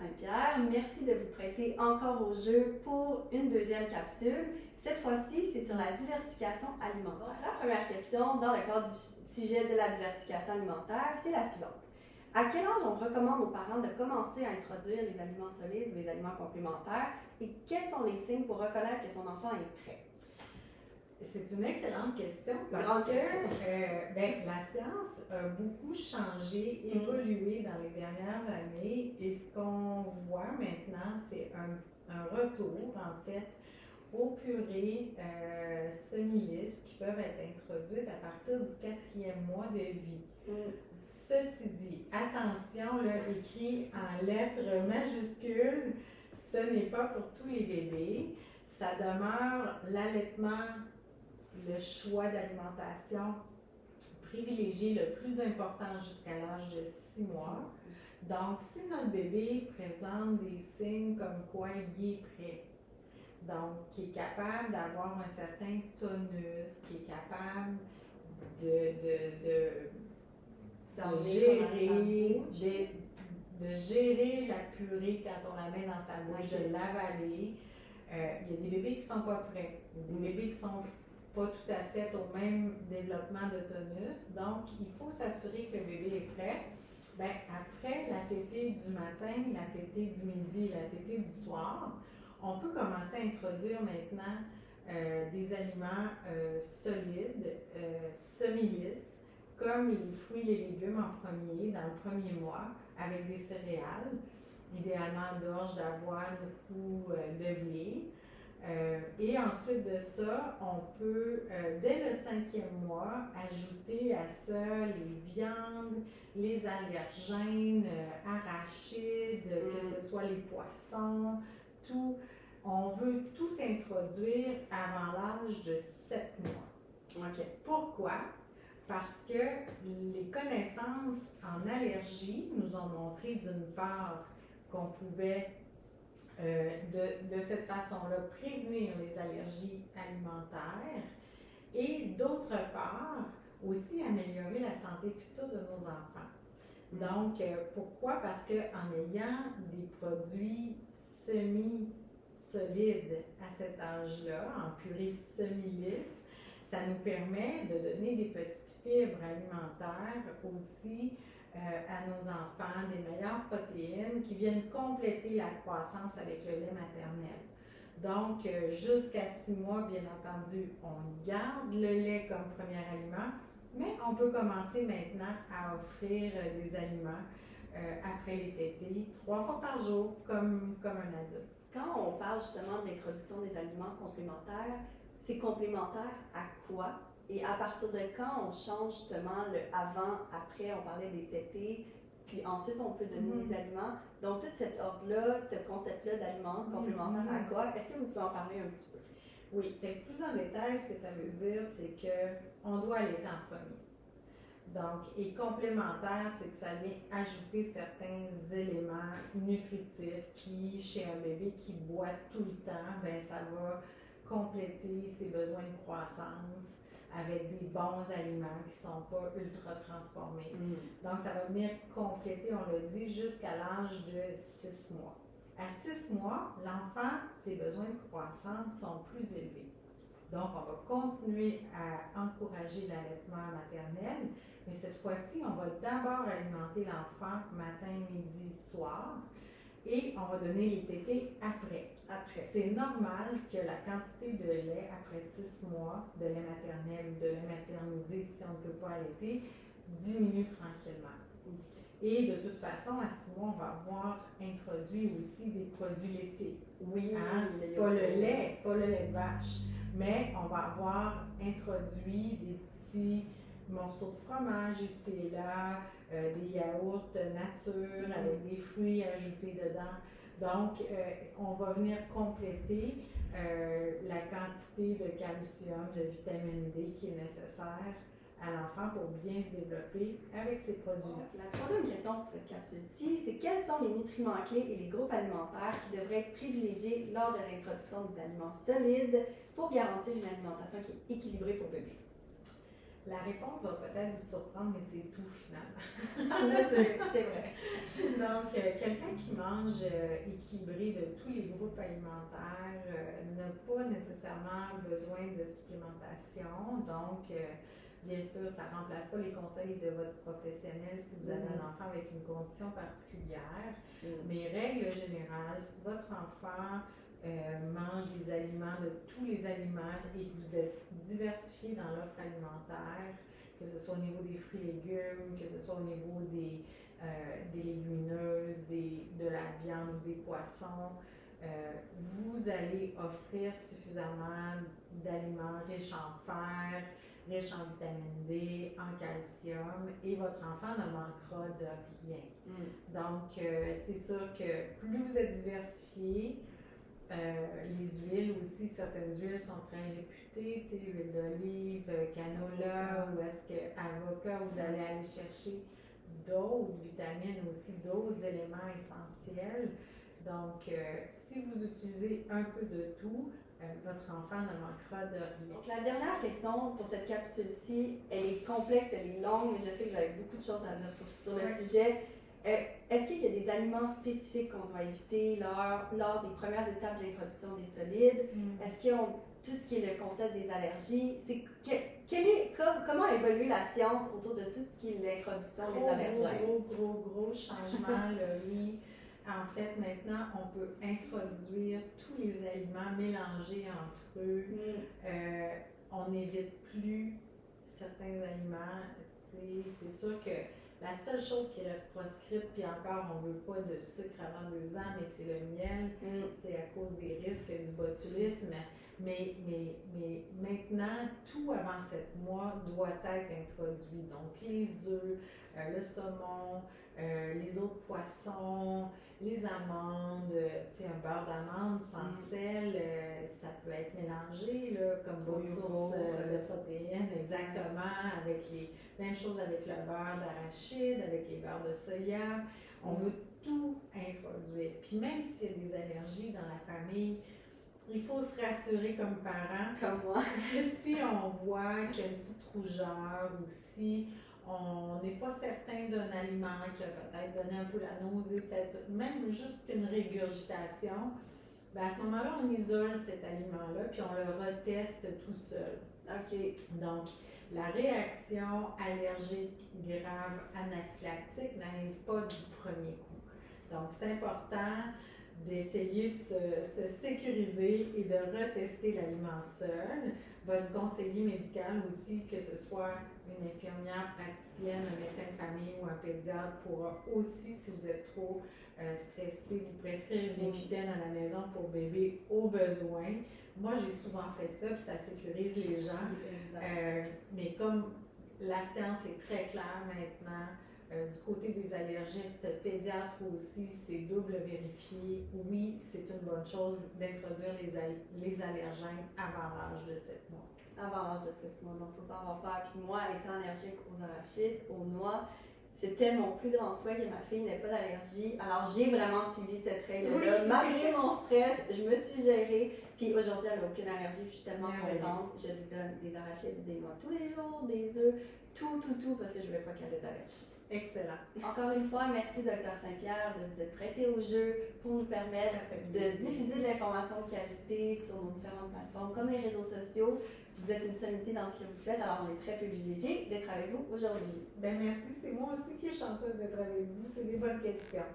Saint-Pierre. Merci de vous prêter encore au jeu pour une deuxième capsule. Cette fois-ci, c'est sur la diversification alimentaire. Donc, la première question dans le cadre du sujet de la diversification alimentaire, c'est la suivante. À quel âge on recommande aux parents de commencer à introduire les aliments solides ou les aliments complémentaires et quels sont les signes pour reconnaître que son enfant est prêt? C'est une excellente question parce que la science a beaucoup changé, évolué dans les dernières années et ce qu'on voit maintenant, c'est un retour en fait aux purées semi-lisses qui peuvent être introduites à partir du 4e mois de vie. Ceci dit, attention, là, écrit en lettres majuscules, ce n'est pas pour tous les bébés. Ça demeure l'allaitement, le choix d'alimentation privilégié le plus important jusqu'à l'âge de 6 mois. Donc, si notre bébé présente des signes comme quoi il est prêt, donc qui est capable d'avoir un certain tonus, qui est capable de gérer la purée quand on la met dans sa bouche, de l'avaler. Il y a des bébés qui ne sont pas prêts, des bébés qui ne sont pas tout à fait au même développement de tonus. Donc, il faut s'assurer que le bébé est prêt. Après la tétée du matin, la tétée du midi, la tétée du soir, on peut commencer à introduire maintenant des aliments solides, semi-lisses, comme les fruits et les légumes en premier, dans le premier mois, avec des céréales, idéalement d'orge, d'avoine ou de blé. Et ensuite de ça, on peut, dès le 5e mois, ajouter à ça les viandes, les allergènes, arachides, que ce soit les poissons, tout. On veut tout introduire avant l'âge de 7 mois. Pourquoi? Parce que les connaissances en allergie nous ont montré d'une part qu'on pouvait de cette façon-là prévenir les allergies alimentaires et d'autre part aussi améliorer la santé future de nos enfants. Donc, pourquoi? Parce qu'en ayant des produits semi-solides à cet âge-là, en purée semi-lisse, ça nous permet de donner des petites fibres alimentaires aussi à nos enfants, des meilleures protéines qui viennent compléter la croissance avec le lait maternel. Donc, jusqu'à 6 mois, bien entendu, on garde le lait comme premier aliment, mais on peut commencer maintenant à offrir des aliments après les tétées 3 fois par jour, comme un adulte. Quand on parle justement de l'introduction des aliments complémentaires, c'est complémentaire à quoi? Et à partir de quand on change justement le avant-après, on parlait des tétées, puis ensuite on peut donner des aliments. Donc tout cet ordre-là, ce concept-là d'aliments complémentaires à quoi? Est-ce que vous pouvez en parler un petit peu? Oui, plus en détail, ce que ça veut dire, c'est qu'on doit allaiter en premier. Donc, et complémentaire, c'est que ça vient ajouter certains éléments nutritifs qui, chez un bébé qui boit tout le temps, ça va compléter ses besoins de croissance avec des bons aliments qui ne sont pas ultra transformés. Donc, ça va venir compléter, on l'a dit, jusqu'à l'âge de 6 mois. À 6 mois, l'enfant, ses besoins de croissance sont plus élevés. Donc, on va continuer à encourager l'allaitement maternel, mais cette fois-ci, on va d'abord alimenter l'enfant matin, midi, soir, et on va donner les tétées après. C'est normal que la quantité de lait après 6 mois de lait maternel ou de lait maternisé, si on ne peut pas allaiter, diminue tranquillement. Et de toute façon, à 6 mois, on va avoir introduit aussi des produits laitiers. C'est pas le lait de vache, mais on va avoir introduit des petits morceaux de fromage ici et là, des yaourts nature avec des fruits ajoutés dedans. Donc, on va venir compléter la quantité de calcium, de vitamine D qui est nécessaire à l'enfant pour bien se développer avec ces produits-là. La troisième question pour cette capsule-ci, c'est quels sont les nutriments clés et les groupes alimentaires qui devraient être privilégiés lors de l'introduction des aliments solides pour garantir une alimentation qui est équilibrée pour bébé? La réponse va peut-être vous surprendre, mais c'est tout finalement. Là, c'est vrai. Donc, quelqu'un qui mange équilibré de tous les groupes alimentaires n'a pas nécessairement besoin de supplémentation. Donc, bien sûr, ça ne remplace pas les conseils de votre professionnel si vous avez un enfant avec une condition particulière. Mais règle générale, si votre enfant mange des aliments, de tous les aliments, et que vous êtes diversifié dans l'offre alimentaire, que ce soit au niveau des fruits et légumes, que ce soit au niveau des légumineuses, de la viande, des poissons, vous allez offrir suffisamment d'aliments riches en fer, riches en vitamine D, en calcium, et votre enfant ne manquera de rien. Donc, c'est sûr que plus vous êtes diversifié, les huiles aussi, certaines huiles sont très réputées, tu sais, l'huile d'olive, canola, ou est-ce que avocat, vous allez aller chercher d'autres vitamines aussi, d'autres éléments essentiels. Donc, si vous utilisez un peu de tout, votre enfant ne manquera de rien. Donc, la dernière question pour cette capsule-ci, elle est complexe, elle est longue, mais je sais que vous avez beaucoup de choses à dire sur le sujet. Est-ce qu'il y a des aliments spécifiques qu'on doit éviter lors des premières étapes de l'introduction des solides? Est-ce qu'il y a tout ce qui est le concept des allergies? Comment évolue la science autour de tout ce qui est l'introduction des allergènes? Gros changement, oui. En fait, maintenant, on peut introduire tous les aliments mélangés entre eux. On n'évite plus certains aliments. C'est sûr que la seule chose qui reste proscrite, puis encore, on ne veut pas de sucre avant 2 ans, mais c'est le miel, à cause des risques du botulisme. Mais maintenant, tout avant 7 mois doit être introduit. Donc, les œufs, le saumon, les autres poissons, les amandes, un beurre d'amande sans sel, ça peut être mélangé là, comme bonne source de protéines, exactement, avec même chose avec le beurre d'arachide, avec les beurres de soya. On veut tout introduire. Puis même s'il y a des allergies dans la famille, il faut se rassurer comme parent. Comme moi. Si on voit qu'il y a une petite rougeur ou si on n'est pas certain d'un aliment qui a peut-être donné un peu la nausée, peut-être même juste une régurgitation, bien à ce moment-là, on isole cet aliment-là puis on le reteste tout seul. OK. Donc, la réaction allergique grave anaphylactique n'arrive pas du premier coup. Donc, c'est important d'essayer de se sécuriser et de retester l'aliment seul. Votre conseiller médical aussi, que ce soit une infirmière praticienne, un médecin de famille ou un pédiatre, pourra aussi, si vous êtes trop stressé, vous prescrire une épipène à la maison pour bébé au besoin. Moi, j'ai souvent fait ça, puis ça sécurise les gens. Mais comme la science est très claire maintenant, du côté des allergistes pédiatres aussi, c'est double vérifié. Oui, c'est une bonne chose d'introduire les allergènes avant l'âge de 7 mois. Avant l'âge de 7 mois, donc il ne faut pas avoir peur. Puis moi, étant allergique aux arachides, aux noix, c'était mon plus grand souhait que ma fille n'ait pas d'allergie. Alors j'ai vraiment suivi cette règle-là. Malgré mon stress, je me suis gérée. Puis aujourd'hui, elle n'a aucune allergie, puis je suis tellement contente. Je lui donne des arachides, des noix tous les jours, des œufs, tout, parce que je ne voulais pas qu'elle ait d'allergie. Excellent. Encore une fois, merci Dr Saint-Pierre de vous être prêté au jeu pour nous permettre de diffuser de l'information de qualité sur nos différentes plateformes comme les réseaux sociaux. Vous êtes une sommité dans ce que vous faites, alors on est très privilégiés d'être avec vous aujourd'hui. Bien, merci. C'est moi aussi qui est chanceuse d'être avec vous. C'est des bonnes questions.